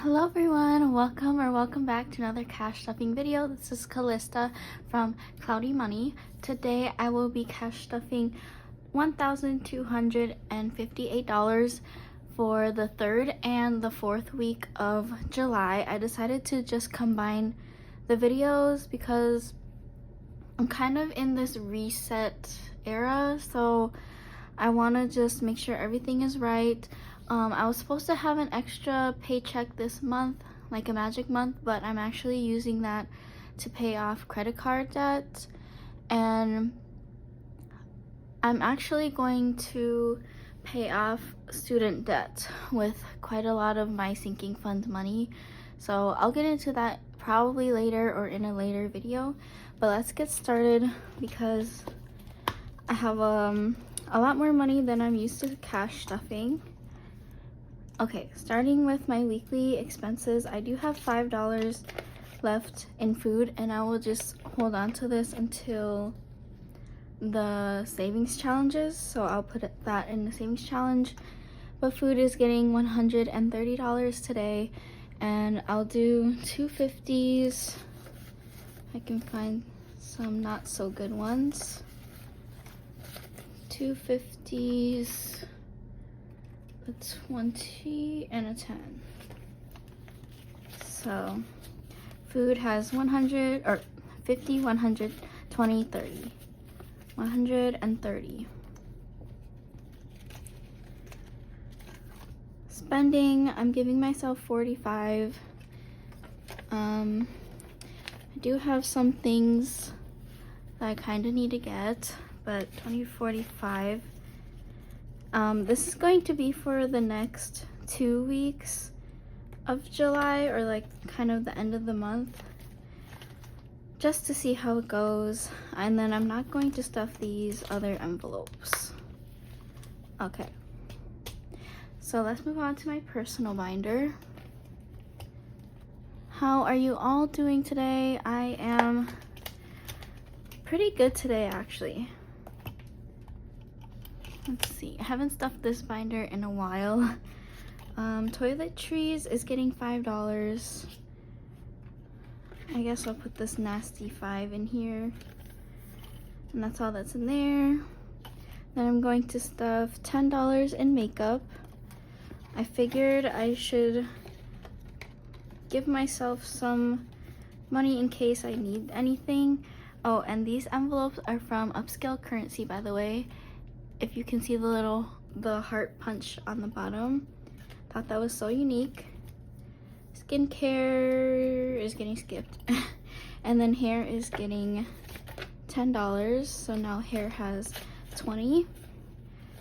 Hello everyone, welcome back to another cash stuffing video. This is Callista from CloudyMoney. Today I will be cash stuffing $1,258 for the 3rd and the 4th week of July. I decided to just combine the videos because I'm kind of in this reset era, so I want to just make sure everything is right. I was supposed to have an extra paycheck this month, like a magic month, but I'm actually using that to pay off credit card debt, and I'm actually going to pay off student debt with quite a lot of my sinking fund money. So I'll get into that probably later or in a later video, but let's get started because I have a lot more money than I'm used to cash stuffing. Okay, starting with my weekly expenses, I do have $5 left in food, and I will just hold on to this until the savings challenges, so I'll put that in the savings challenge. But food is getting $130 today, and I'll do 250s. I can find some not so good ones. 250s, a 20 and a 10. So food has 100 or 50, 100, 20, 30, 130. Spending, I'm giving myself 45. I do have some things that I kind of need to get, but 20, 45. This is going to be for the next 2 weeks of July, or like kind of the end of the month, just to see how it goes. And then I'm not going to stuff these other envelopes. Okay, so let's move on to my personal binder. How are you all doing today? I am pretty good today, actually. Let's see, I haven't stuffed this binder in a while. Toiletries is getting $5. I guess I'll put this nasty 5 in here. And that's all that's in there. Then I'm going to stuff $10 in makeup. I figured I should give myself some money in case I need anything. Oh, and these envelopes are from Upscale Currency, by the way. If you can see the heart punch on the bottom. Thought that was so unique. Skincare is getting skipped. And then hair is getting $10. So now hair has 20.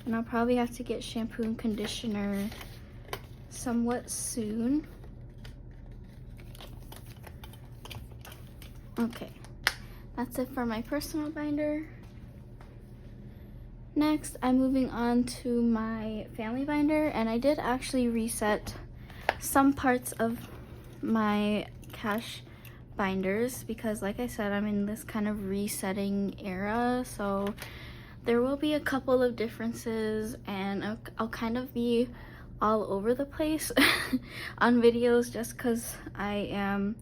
And I'll probably have to get shampoo and conditioner somewhat soon. Okay, that's it for my personal binder. Next, I'm moving on to my family binder, and I did actually reset some parts of my cash binders because, like I said, I'm in this kind of resetting era, so there will be a couple of differences, and I'll kind of be all over the place on videos just because I am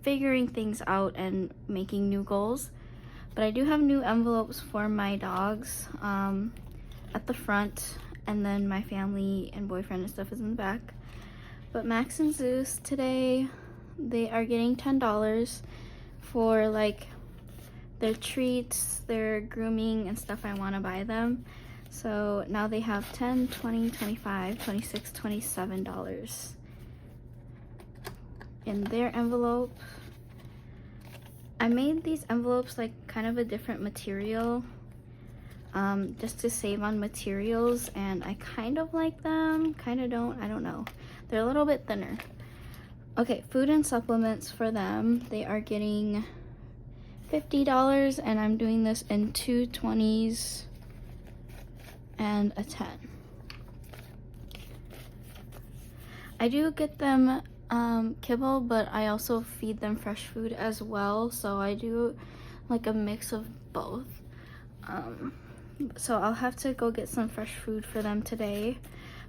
figuring things out and making new goals. But I do have new envelopes for my dogs at the front, and then my family and boyfriend and stuff is in the back. But Max and Zeus today, they are getting $10 for like their treats, their grooming and stuff I want to buy them. So now they have $10, $20, $25, $26, $27 in their envelope. I made these envelopes like kind of a different material, just to save on materials, and I kind of like them, kind of don't, I don't know. They're a little bit thinner. Okay, food and supplements for them, they are getting $50, and I'm doing this in 2 20s and a 10. I do get them kibble, but I also feed them fresh food as well, so I do like a mix of both. So I'll have to go get some fresh food for them today,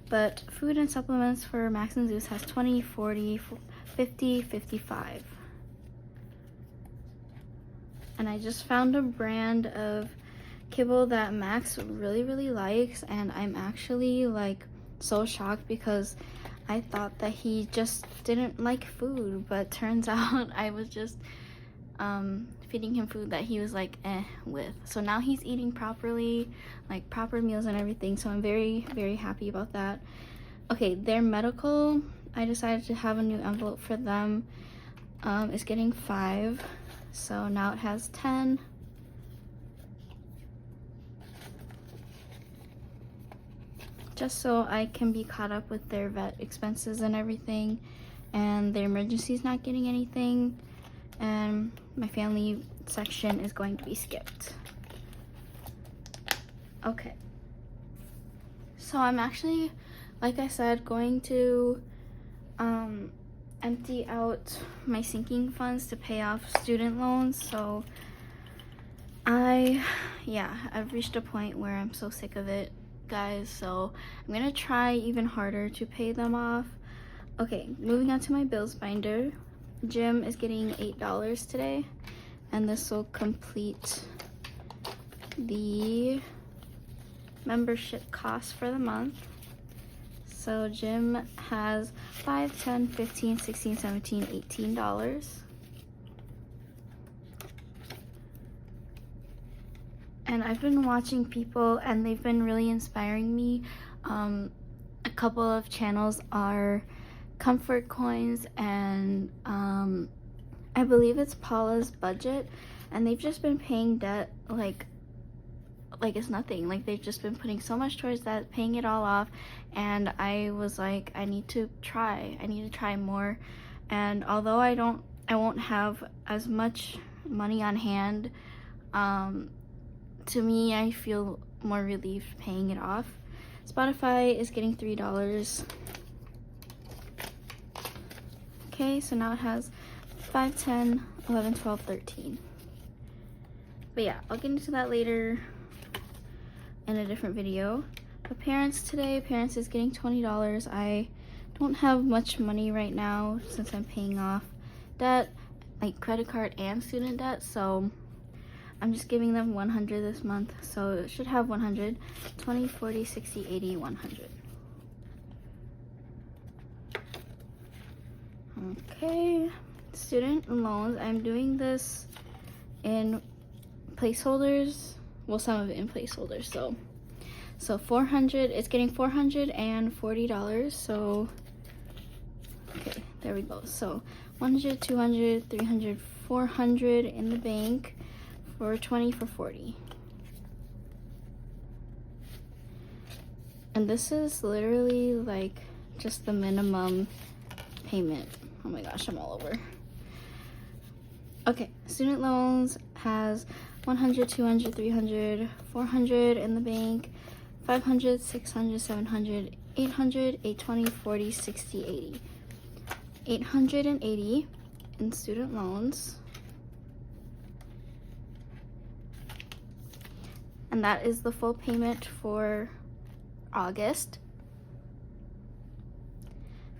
But food and supplements for Max and Zeus has 20, 40, 50, 55. And I just found a brand of kibble that Max really likes, and I'm actually like so shocked because I thought that he just didn't like food, but turns out I was just feeding him food that he was like with. So now he's eating properly, like proper meals and everything, so I'm very happy about that. Okay, their medical, I decided to have a new envelope for them. It's getting 5, so now it has 10. Just so I can be caught up with their vet expenses and everything, and their emergency's not getting anything, and my family section is going to be skipped. Okay, so I'm actually, like I said, going to empty out my sinking funds to pay off student loans. So I've reached a point where I'm so sick of it, guys, so I'm gonna try even harder to pay them off. Okay, moving on to my bills binder. Gym is getting $8 today, and this will complete the membership cost for the month. So gym has $5, $10, $15, $16, $17, $18. And I've been watching people, and they've been really inspiring me. A couple of channels are Comfort Coins and I believe it's Paula's Budget, and they've just been paying debt like it's nothing. Like, they've just been putting so much towards that, paying it all off, and I was like, I need to try more. And although I won't have as much money on hand, to me, I feel more relief paying it off. Spotify is getting $3. Okay, so now it has 5, 10, 11, 12, 13. But yeah, I'll get into that later in a different video. But parents is getting $20. I don't have much money right now since I'm paying off debt, like credit card and student debt, so I'm just giving them 100 this month, so it should have 100, 20, 40, 60, 80, 100. Okay, student loans. I'm doing this in placeholders. Well, some of it in placeholders. So 400. It's getting $440. So okay, there we go. So 100, 200, 300, 400 in the bank for 20 for 40. And this is literally like just the minimum payment. Oh my gosh, I'm all over. Okay, student loans has 100, 200, 300, 400 in the bank, 500, 600, 700, 800, 820, 40, 60, 80. 880 in student loans. And that is the full payment for August.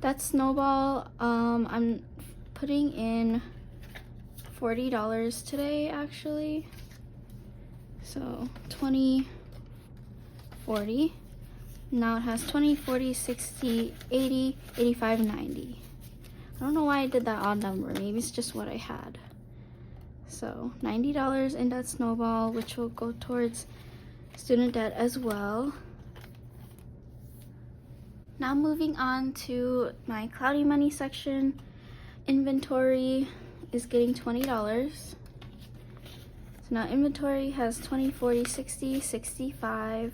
That snowball, I'm putting in $40 today, actually. So 20, 40. Now it has 20, 40, 60, 80, 85, 90. I don't know why I did that odd number. Maybe it's just what I had. So $90 in that snowball, which will go towards student debt as well. Now moving on to my CloudyMoney section. Inventory is getting $20. So now inventory has 20, 40, 60, 65.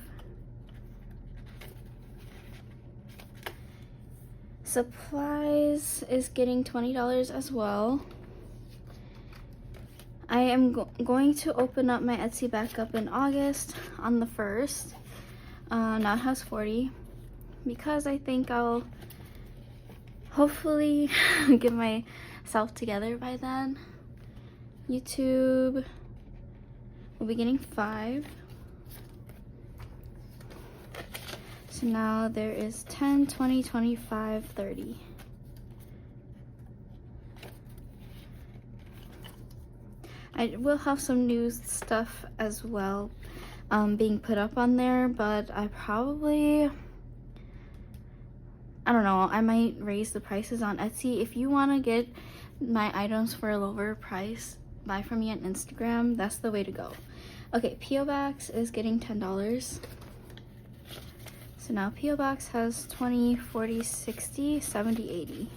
Supplies is getting $20 as well. I am going to open up my Etsy back up in August on the 1st. Now it has 40 because I think I'll hopefully get myself together by then. YouTube will be getting 5. So now there is 10, 20, 25, 30. I will have some new stuff as well being put up on there, but I don't know, I might raise the prices on Etsy. If you want to get my items for a lower price, buy from me on Instagram. That's the way to go. Okay, P.O Box is getting $10. So now P.O Box has 20, 40, 60, 70,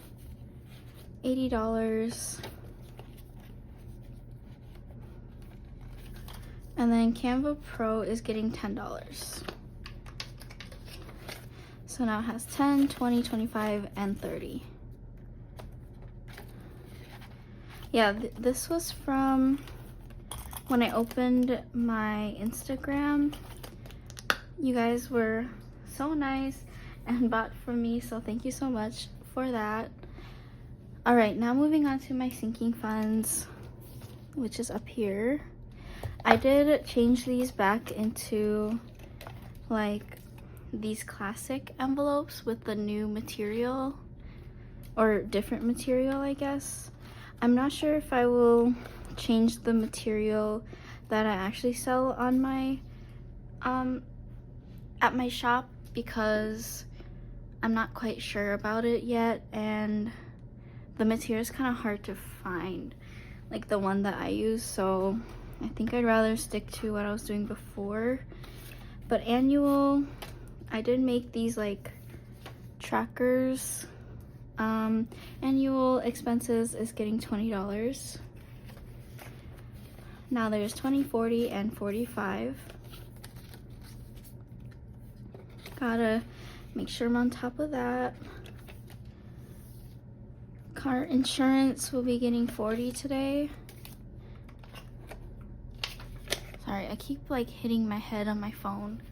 80. $80. And then Canva Pro is getting $10. So now it has 10, 20, 25, and 30. Yeah, this was from when I opened my Instagram. You guys were so nice and bought from me, so thank you so much for that. All right, now moving on to my sinking funds, which is up here. I did change these back into like these classic envelopes with the new material, or different material, I guess. I'm not sure if I will change the material that I actually sell on my at my shop, because I'm not quite sure about it yet, and the material is kind of hard to find, like the one that I use, so I think I'd rather stick to what I was doing before. But annual, I did make these like trackers. Annual expenses is getting $20. Now there's 20, 40, and 45. Gotta make sure I'm on top of that. Car insurance will be getting 40 today. Sorry, I keep like hitting my head on my phone.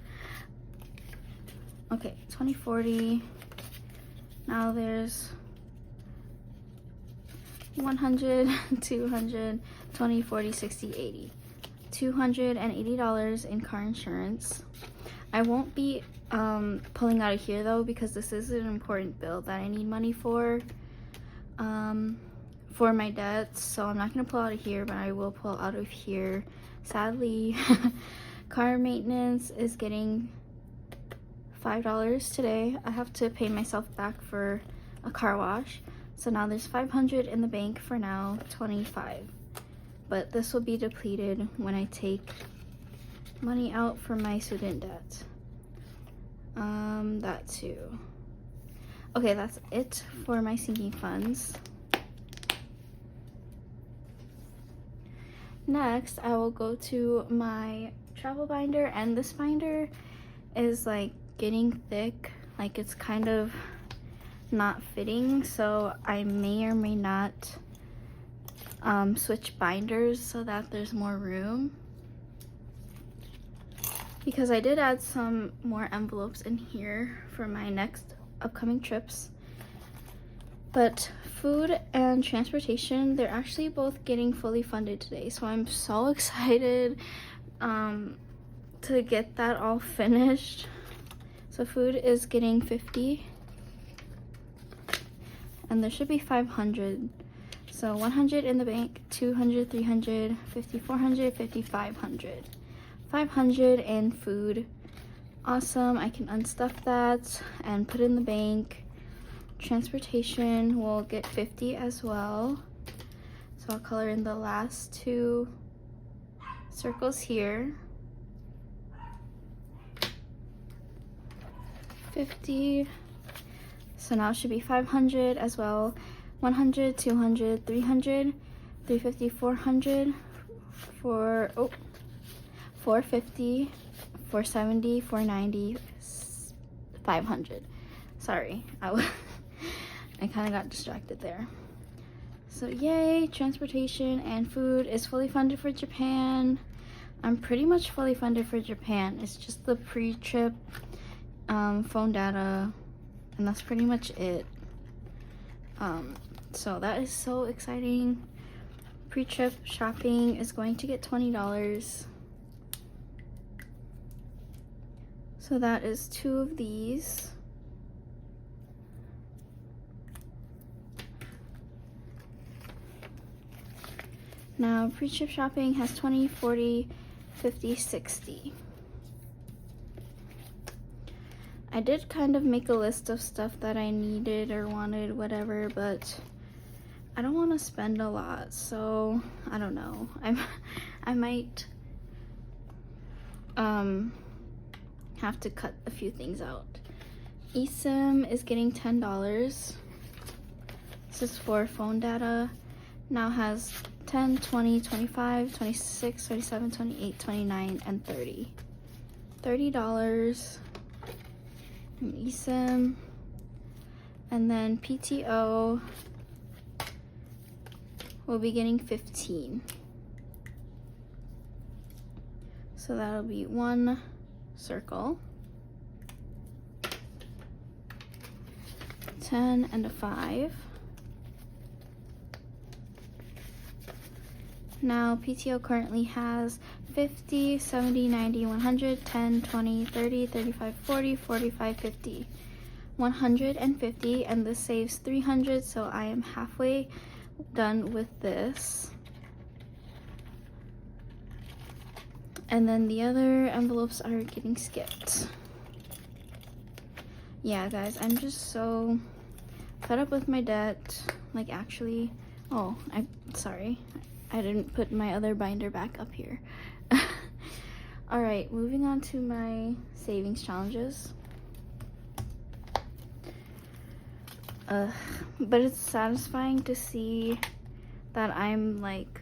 Okay, 20, 40. Now there's 100, 200, 20, 40, 60, 80. $280 in car insurance. I won't be pulling out of here though, because this is an important bill that I need money for my debts, so I'm not gonna pull out of here, but I will pull out of here, sadly. Car maintenance is getting $5 today. I have to pay myself back for a car wash, so now there's 500 in the bank for now, 25. But this will be depleted when I take money out for my student debt. That too. Okay, that's it for my sinking funds. Next, I will go to my travel binder, and this binder is like getting thick, like it's kind of not fitting, so I may or may not switch binders so that there's more room, because I did add some more envelopes in here for my next upcoming trips. But food and transportation, they're actually both getting fully funded today, so I'm so excited to get that all finished. So food is getting 50, and there should be 500. So 100 in the bank, 200, 300, 50, 400, 50, 500. 500 in food. Awesome, I can unstuff that and put it in the bank. Transportation will get 50 as well. So I'll color in the last two circles here. 50. So now it should be 500 as well. 100, 200, 300, 350, 400, 450, 470, 490, 500. Sorry, I kind of got distracted there. So yay, transportation and food is fully funded for Japan. I'm pretty much fully funded for Japan. It's just the pre-trip phone data, and that's pretty much it. So that is so exciting. Pre-trip shopping is going to get $20. So that is 2 of these. Now pre-trip shopping has 20, 40, 50, 60. I did kind of make a list of stuff that I needed or wanted, whatever, but I don't want to spend a lot, so I don't know. I might have to cut a few things out. eSIM is getting $10. This is for phone data. Now has 10, 20, 25, 26, 27, 28, 29, and 30. $30 in eSIM. And then PTO will be getting 15. So that'll be 1 circle, 10 and a 5. Now PTO currently has 50, 70, 90, 100, 10, 20, 30, 35, 40, 45, 50. 150, and this saves 300, so I am halfway done with this. And then the other envelopes are getting skipped. Yeah, guys, I'm just so fed up with my debt. Like, actually, oh, I'm sorry. I didn't put my other binder back up here. All right, moving on to my savings challenges. But it's satisfying to see that I'm like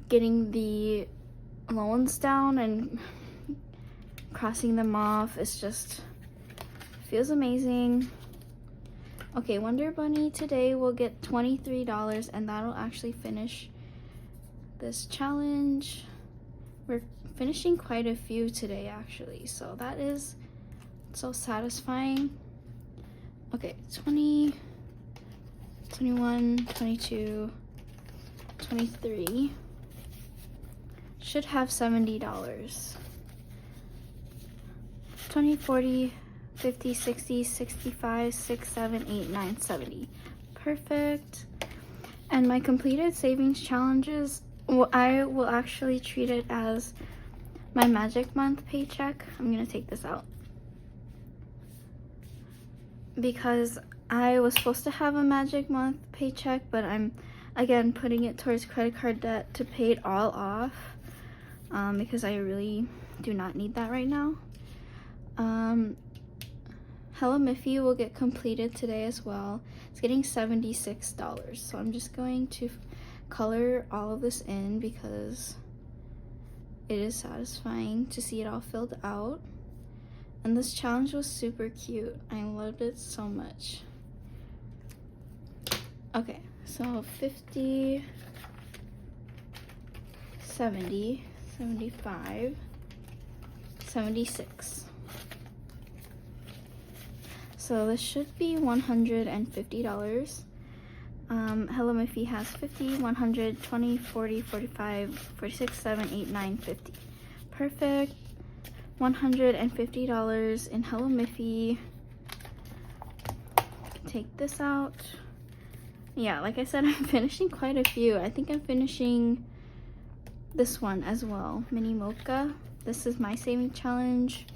getting the loans down and crossing them off. It's just feels amazing. Okay, Wonder Bunny today will get $23, and that'll actually finish this challenge. We're finishing quite a few today actually, so that is so satisfying. Okay, 20, 21, 22, 23. Should have $70. 20, 40, 50, 60, 65, 6, 7, 8, 9, 70. Perfect. And my completed savings challenges, well, I will actually treat it as my magic month paycheck. I'm gonna take this out, because I was supposed to have a magic month paycheck, but I'm again putting it towards credit card debt to pay it all off, because I really do not need that right now. Hello Miffy will get completed today as well. It's getting $76, so I'm just going to color all of this in because it is satisfying to see it all filled out. And this challenge was super cute. I loved it so much. Okay, so 50, 70, 75, 76. So this should be $150. Hello Miffy has 50, 100, 20, 40, 45, 46, 7, 8, 9, 50. Perfect. $150 in Hello Miffy. Take this out. Yeah, like I said, I'm finishing quite a few. I think I'm finishing this one as well, Mini Mocha. This is my saving challenge,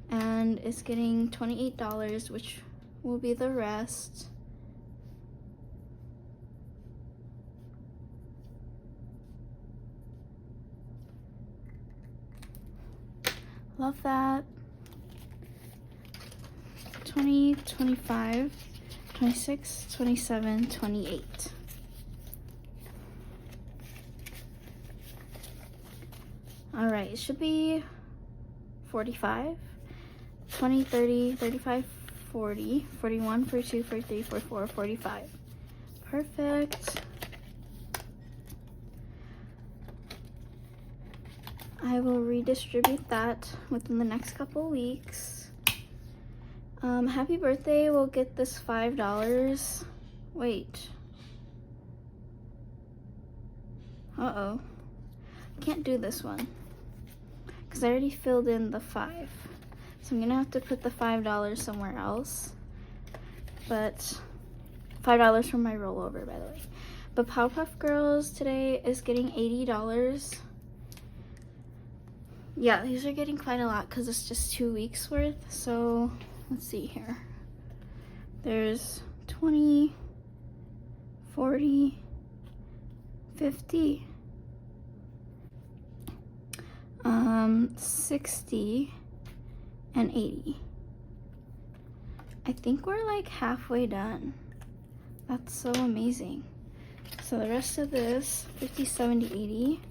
and it's getting $28, which will be the rest. Love that. 20, 25, 26, 27, 28. All right, it should be 45, 20, 30, 35, 40, 41, 42, 43, 44, 45. Perfect. I will redistribute that within the next couple weeks. Happy birthday will get this $5. Wait. Can't do this one because I already filled in the 5. So I'm gonna have to put the $5 somewhere else. But $5 from my rollover, by the way. But Powerpuff Girls today is getting $80. Yeah, these are getting quite a lot because it's just 2 weeks worth. So let's see here. There's 20, 40, 50, 60, and 80. I think we're like halfway done. That's so amazing. So the rest of this, 50, 70, 80.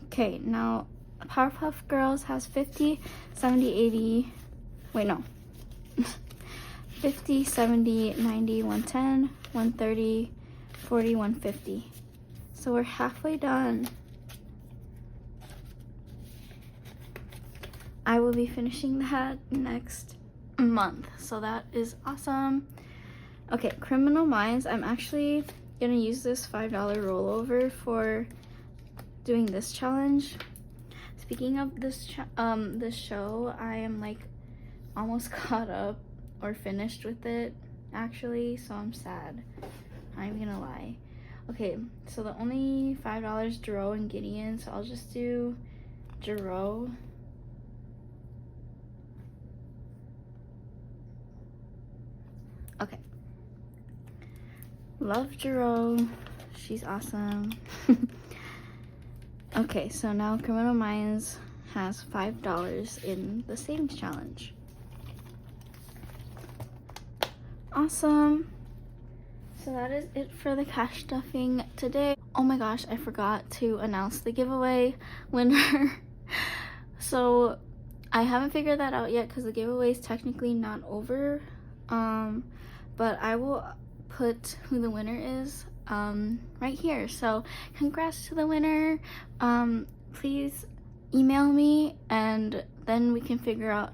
Okay, now Powerpuff Girls has 50, 70, 80. Wait, no. 50, 70, 90, 110, 130, 40, 150. So we're halfway done. I will be finishing that next month. So that is awesome. Okay, Criminal Minds. I'm actually gonna use this $5 rollover for doing this challenge. Speaking of this this show, I am like almost caught up or finished with it actually, so I'm sad. I'm not gonna lie. Okay, so the only $5 Duro and Gideon, so I'll just do Duro. Okay. Love Duro. She's awesome. Okay, so now Criminal Minds has $5 in the savings challenge. Awesome. So that is it for the cash stuffing today. Oh my gosh, I forgot to announce the giveaway winner. So I haven't figured that out yet because the giveaway is technically not over. But I will put who the winner is right here. So congrats to the winner. Please email me and then we can figure out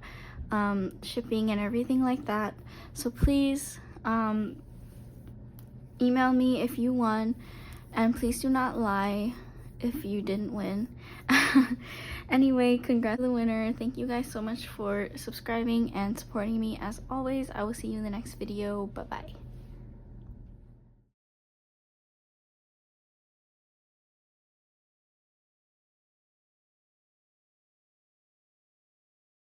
shipping and everything like that. So please email me if you won, and please do not lie if you didn't win. Anyway, congrats to the winner. Thank you guys so much for subscribing and supporting me as always. I will see you in the next video. Bye bye.